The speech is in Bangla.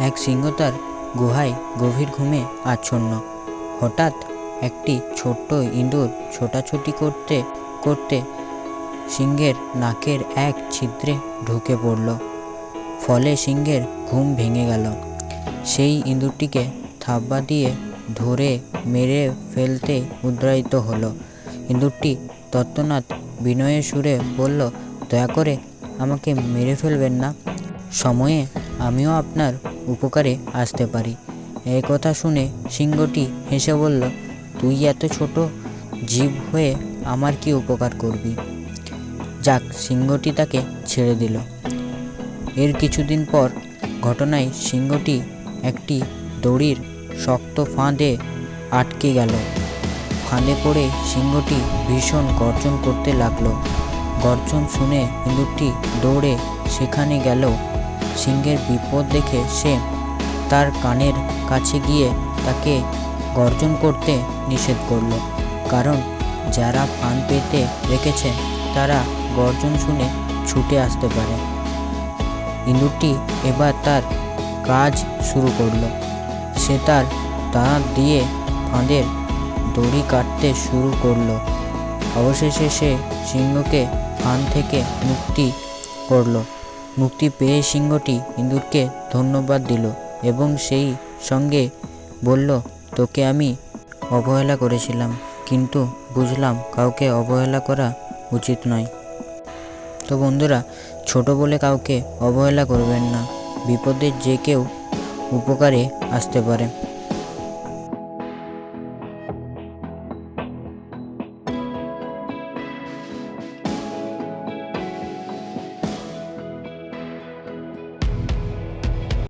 এক সিংহ তার গুহায় গভীর ঘুমে আচ্ছন্ন। হঠাৎ একটি ছোট্ট ইঁদুর ছোটাছুটি করতে করতে সিংহের নাকের এক ছিদ্রে ঢুকে পড়ল। ফলে সিংহের ঘুম ভেঙে গেল। সেই ইঁদুরটিকে থাব্বা দিয়ে ধরে মেরে ফেলতে উদ্যত হলো। ইঁদুরটি তৎক্ষণাৎ বিনয়ের সুরে বলল, দয়া করে আমাকে মেরে ফেলবেন না, সময়ে আমিও আপনার উপকারে আসতে পারি। এই কথা শুনে সিংহটি হেসে বলল, তুই এত ছোট জীব হয়ে আমার কি উপকার করবি? যাক, সিংহটি তাকে ছেড়ে দিল। এর কিছুদিন পর ঘটনায় সিংহটি একটি দড়ির শক্ত ফাঁদে আটকে গেল। ফাঁদে পড়ে সিংহটি ভীষণ গর্জন করতে লাগলো। গর্জন শুনে ইঁদুরটি দৌড়ে সেখানে গেল। সিংহের বিপদ দেখে সে তার কানের কাছে গিয়ে তাকে গর্জন করতে নিষেধ করল, কারণ যারা ফাঁদ পেতে রেখেছে তারা গর্জন শুনে ছুটে আসতে পারে। ইঁদুরটি এবার তার কাজ শুরু করলো। সে তার দাঁত দিয়ে ফাঁদের দড়ি কাটতে শুরু করলো। অবশেষে সে সিংহকে ফাঁদ থেকে মুক্তি করলো। মুক্তি পেয়ে সিংহটি ইঁদুরকে ধন্যবাদ দিল এবং সেই সঙ্গে বলল, তোকে আমি অবহেলা করেছিলাম, কিন্তু বুঝলাম কাউকে অবহেলা করা উচিত নয়। তো বন্ধুরা, ছোট বলে কাউকে অবহেলা করবেন না। বিপদে যে কেউ উপকারে আসতে পারে।